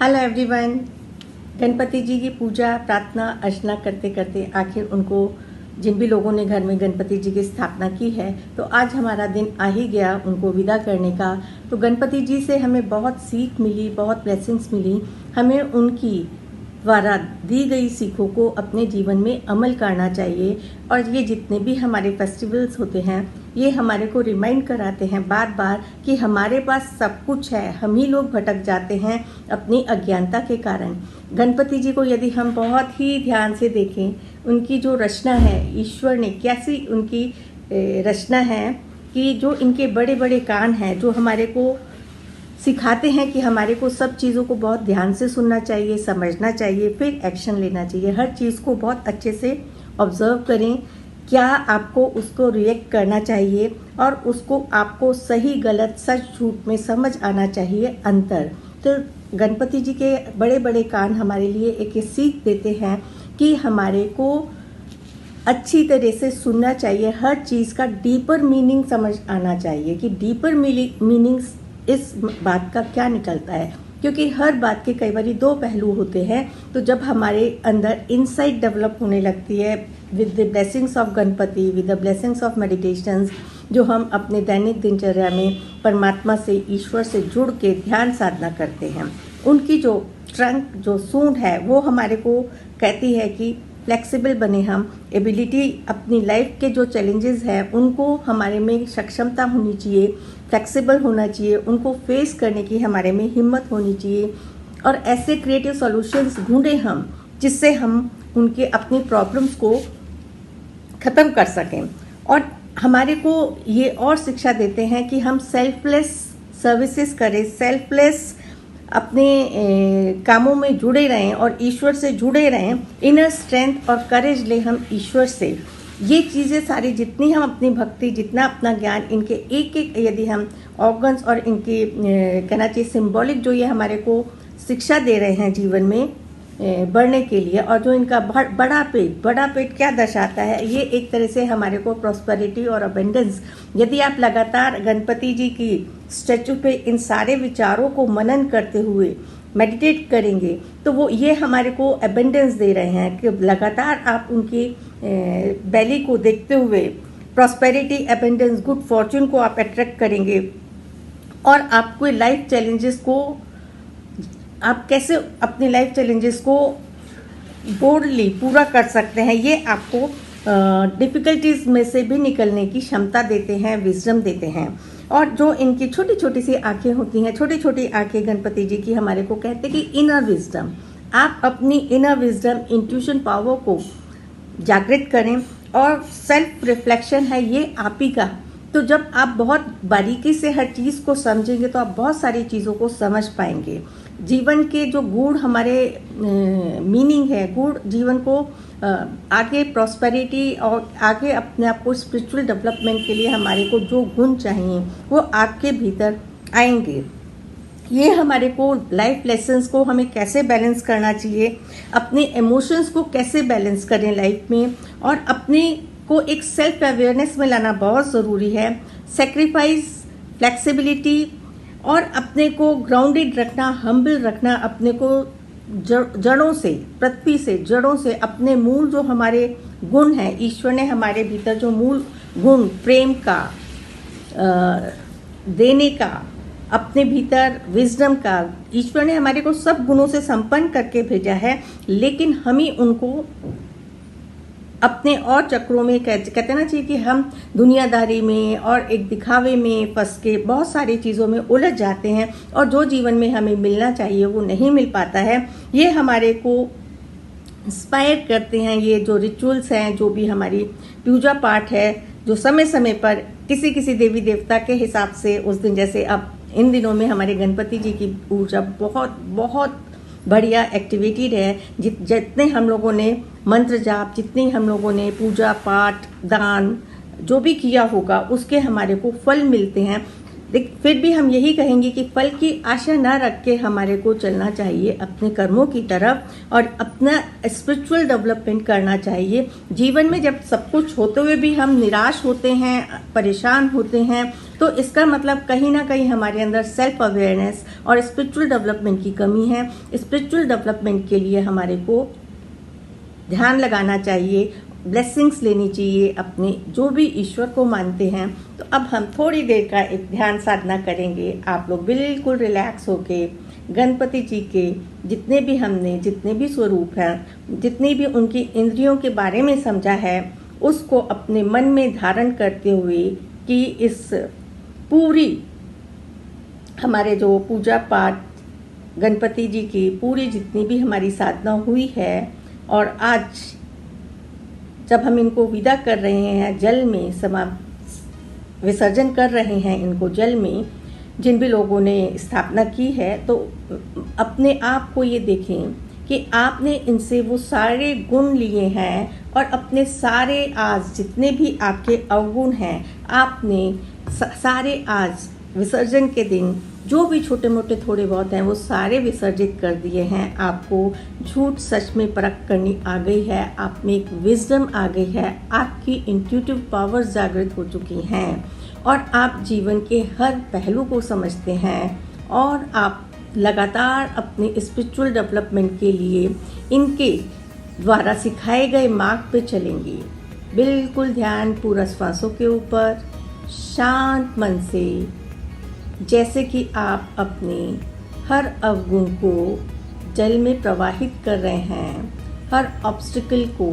Hello everyone. Ganpati जी की पूजा प्रार्थना अर्चना करते करते आखिर उनको जिन भी लोगों ने घर में गणपति जी की स्थापना की है, तो आज हमारा दिन आ ही गया उनको विदा करने का। तो गणपति जी से हमें बहुत सीख मिली, बहुत ब्लेसिंग्स मिली। हमें उनकी द्वारा दी गई सीखों को अपने जीवन में अमल करना चाहिए। और ये जितने भी हमारे फेस्टिवल्स होते हैं, ये हमारे को रिमाइंड कराते हैं बार बार कि हमारे पास सब कुछ है, हम ही लोग भटक जाते हैं अपनी अज्ञानता के कारण। गणपति जी को यदि हम बहुत ही ध्यान से देखें, उनकी जो रचना है, ईश्वर ने कैसी उनकी रचना है कि जो इनके बड़े बड़े कान हैं, जो हमारे को सिखाते हैं कि हमारे को सब चीज़ों को बहुत ध्यान से सुनना चाहिए, समझना चाहिए, फिर एक्शन लेना चाहिए। हर चीज़ को बहुत अच्छे से ऑब्जर्व करें, क्या आपको उसको रिएक्ट करना चाहिए और उसको आपको सही गलत सच झूठ में समझ आना चाहिए अंतर। तो गणपति जी के बड़े बड़े कान हमारे लिए एक सीख देते हैं कि हमारे को अच्छी तरह से सुनना चाहिए, हर चीज़ का डीपर मीनिंग समझ आना चाहिए कि डीपर मीनिंग इस बात का क्या निकलता है। क्योंकि हर बात के कई बार दो पहलू होते हैं। तो जब हमारे अंदर इनसाइट डेवलप होने लगती है with the blessings of Ganpati, with the blessings of meditations, जो हम अपने दैनिक दिनचर्या में परमात्मा से, ईश्वर से जुड़ के ध्यान साधना करते हैं, उनकी जो ट्रंक, जो सूंड है, वो हमारे को कहती है कि फ्लेक्सिबल बने हम। एबिलिटी, अपनी लाइफ के जो चैलेंजेस हैं उनको हमारे में सक्षमता होनी चाहिए, फ्लेक्सिबल होना चाहिए, उनको फेस करने की हमारे में हिम्मत होनी चाहिए। और ऐसे क्रिएटिव सॉल्यूशंस ढूंढें हम, जिससे हम उनके अपनी प्रॉब्लम्स को ख़त्म कर सकें। और हमारे को ये और शिक्षा देते हैं कि हम सेल्फलेस सर्विसेज करें, सेल्फलेस अपने कामों में जुड़े रहें और ईश्वर से जुड़े रहें। इनर स्ट्रेंथ और करेज ले हम ईश्वर से। ये चीज़ें सारी, जितनी हम अपनी भक्ति, जितना अपना ज्ञान, इनके एक एक यदि हम ऑर्गन्स और इनके कहना चाहिए सिंबॉलिक जो ये हमारे को शिक्षा दे रहे हैं जीवन में बढ़ने के लिए, और जो इनका बड़ा पेट क्या दर्शाता है, ये एक तरह से हमारे को प्रॉस्पेरिटी और अबेंडेंस। यदि आप लगातार गणपति जी की स्टैचू पे इन सारे विचारों को मनन करते हुए मेडिटेट करेंगे, तो वो ये हमारे को अबेंडेंस दे रहे हैं कि लगातार आप उनकी बैली को देखते हुए प्रॉस्पेरिटी, अबेंडेंस, गुड फॉर्च्यून को आप अट्रैक्ट करेंगे। और आपको लाइफ चैलेंजेस को, आप कैसे अपनी लाइफ चैलेंजेस को बोल्डली पूरा कर सकते हैं, ये आपको डिफ़िकल्टीज में से भी निकलने की क्षमता देते हैं, विजडम देते हैं। और जो इनकी छोटी छोटी सी आंखें होती हैं, छोटी छोटी आंखें गणपति जी की हमारे को कहते हैं कि इनर विजडम, आप अपनी इनर विजडम, इंट्यूशन पावर को जागृत करें। और सेल्फ रिफ्लेक्शन है ये आप ही का। तो जब आप बहुत बारीकी से हर चीज़ को समझेंगे, तो आप बहुत सारी चीज़ों को समझ पाएंगे। जीवन के जो गूढ़ हमारे मीनिंग है, गूढ़ जीवन को आगे प्रॉस्पेरिटी और आगे अपने आप को स्पिरिचुअल डेवलपमेंट के लिए हमारे को जो गुण चाहिए वो आपके भीतर आएंगे। ये हमारे को लाइफ लेसन्स को हमें कैसे बैलेंस करना चाहिए, अपने इमोशंस को कैसे बैलेंस करें लाइफ में, और अपने को एक सेल्फ अवेयरनेस में लाना बहुत ज़रूरी है। सेक्रीफाइस, फ्लेक्सिबिलिटी, और अपने को ग्राउंडेड रखना, हम्बल रखना, अपने को जड़ों से, पृथ्वी से, जड़ों से, अपने मूल जो हमारे गुण हैं, ईश्वर ने हमारे भीतर जो मूल गुण, प्रेम का, देने का, अपने भीतर विजडम का, ईश्वर ने हमारे को सब गुणों से संपन्न करके भेजा है। लेकिन हम ही उनको अपने और चक्रों में कहते ना चाहिए कि हम दुनियादारी में और एक दिखावे में फंस के बहुत सारी चीज़ों में उलझ जाते हैं, और जो जीवन में हमें मिलना चाहिए वो नहीं मिल पाता है। ये हमारे को इंस्पायर करते हैं, ये जो रिचुअल्स हैं, जो भी हमारी पूजा पाठ है, जो समय समय पर किसी किसी देवी देवता के हिसाब से उस दिन, जैसे अब इन दिनों में हमारे गणपति जी की पूजा बहुत बहुत बढ़िया एक्टिविटी है। जितने हम लोगों ने मंत्र जाप, जितनी हम लोगों ने पूजा पाठ, दान जो भी किया होगा, उसके हमारे को फल मिलते हैं। फिर भी हम यही कहेंगे कि फल की आशा ना रख के हमारे को चलना चाहिए अपने कर्मों की तरफ और अपना स्पिरिचुअल डेवलपमेंट करना चाहिए। जीवन में जब सब कुछ होते हुए भी हम निराश होते हैं, परेशान होते हैं, तो इसका मतलब कहीं ना कहीं हमारे अंदर सेल्फ अवेयरनेस और स्पिरिचुअल डेवलपमेंट की कमी है। स्पिरिचुअल डेवलपमेंट के लिए हमारे को ध्यान लगाना चाहिए, ब्लेसिंग्स लेनी चाहिए अपने जो भी ईश्वर को मानते हैं। तो अब हम थोड़ी देर का एक ध्यान साधना करेंगे। आप लोग बिल्कुल रिलैक्स होके गणपति जी के जितने भी स्वरूप हैं, जितनी भी उनकी इंद्रियों के बारे में समझा है, उसको अपने मन में धारण करते हुए कि इस पूरी हमारे जो पूजा पाठ गणपति जी की पूरी जितनी भी हमारी साधना हुई है, और आज जब हम इनको विदा कर रहे हैं, जल में विसर्जन कर रहे हैं इनको जल में, जिन भी लोगों ने स्थापना की है, तो अपने आप को ये देखें कि आपने इनसे वो सारे गुण लिए हैं और अपने सारे आज जितने भी आपके अवगुण हैं, आपने सारे आज विसर्जन के दिन जो भी छोटे मोटे थोड़े बहुत हैं वो सारे विसर्जित कर दिए हैं। आपको झूठ सच में परख करनी आ गई है, आप में एक विजडम आ गई है, आपकी इंट्यूटिव पावर्स जागृत हो चुकी हैं और आप जीवन के हर पहलू को समझते हैं और आप लगातार अपने स्पिरिचुअल डेवलपमेंट के लिए इनके द्वारा सिखाए गए मार्ग पे चलेंगे। बिल्कुल ध्यान पूरा श्वासों के ऊपर, शांत मन से, जैसे कि आप अपने हर अवगुण को जल में प्रवाहित कर रहे हैं, हर ऑब्स्टिकल को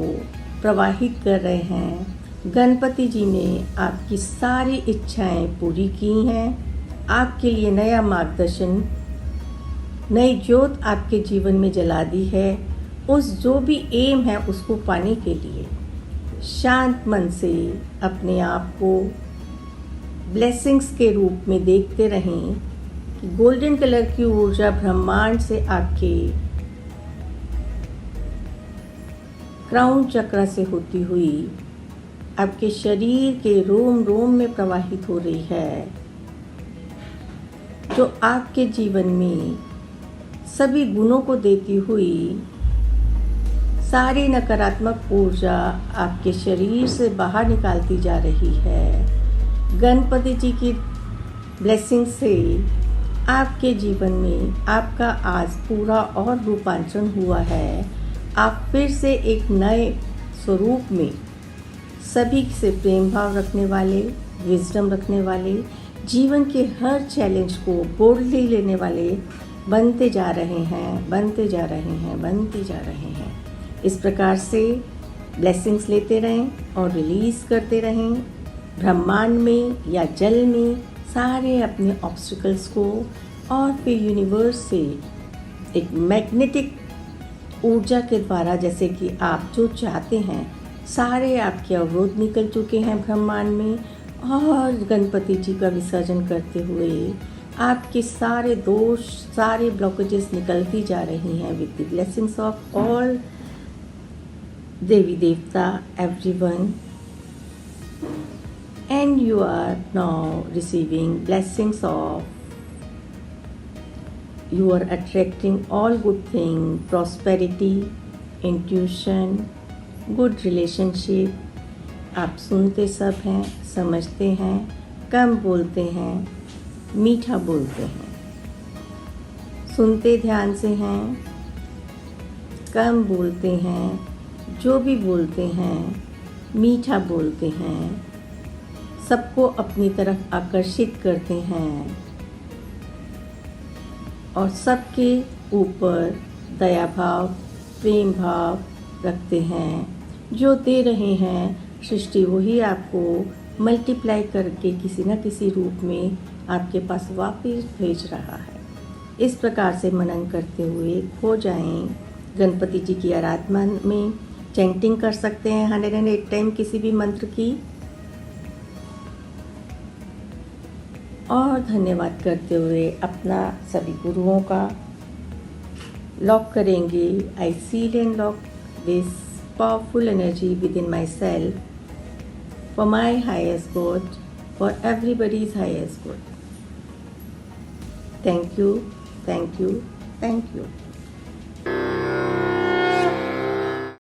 प्रवाहित कर रहे हैं। गणपति जी ने आपकी सारी इच्छाएं पूरी की हैं, आपके लिए नया मार्गदर्शन, नई ज्योत आपके जीवन में जला दी है। उस जो भी एम है उसको पाने के लिए शांत मन से अपने आप को ब्लेसिंग्स के रूप में देखते रहें कि गोल्डन कलर की ऊर्जा ब्रह्मांड से आपके क्राउन चक्र से होती हुई आपके शरीर के रोम रोम में प्रवाहित हो रही है, जो आपके जीवन में सभी गुणों को देती हुई सारी नकारात्मक ऊर्जा आपके शरीर से बाहर निकालती जा रही है। गणपति जी की ब्लेसिंग से आपके जीवन में आपका आज पूरा और रूपांतरण हुआ है। आप फिर से एक नए स्वरूप में सभी से प्रेम भाव रखने वाले, विजडम रखने वाले, जीवन के हर चैलेंज को बोल्डली लेने वाले बनते जा रहे हैं, बनते जा रहे हैं, बनते जा रहे हैं। इस प्रकार से ब्लेसिंग्स लेते रहें और रिलीज़ करते रहें ब्रह्मांड में या जल में सारे अपने ऑब्स्टिकल्स को, और फिर यूनिवर्स से एक मैग्नेटिक ऊर्जा के द्वारा, जैसे कि आप जो चाहते हैं, सारे आपके अवरोध निकल चुके हैं ब्रह्मांड में, और गणपति जी का विसर्जन करते हुए आपके सारे दोष, सारे ब्लॉकेजेस निकलती जा रही हैं with the blessings of all devi devta, everyone, and you are now receiving blessings of, you are attracting all good things, prosperity, intuition, good relationship। आप सुनते सब हैं, समझते हैं, कम बोलते हैं, मीठा बोलते हैं, सुनते ध्यान से हैं, कम बोलते हैं, जो भी बोलते हैं मीठा बोलते हैं, सबको अपनी तरफ आकर्षित करते हैं और सबके ऊपर दया भाव, प्रेम भाव रखते हैं। जो दे रहे हैं सृष्टि वही आपको मल्टीप्लाई करके किसी न किसी रूप में आपके पास वापस भेज रहा है। इस प्रकार से मनन करते हुए खो जाएं गणपति जी की आराधना में। चैंटिंग कर सकते हैं 108 टाइम किसी भी मंत्र की, और धन्यवाद करते हुए अपना सभी गुरुओं का लॉक करेंगे। I seal and lock this powerful energy within myself for my highest good, for everybody's highest good. Thank you, thank you, thank you.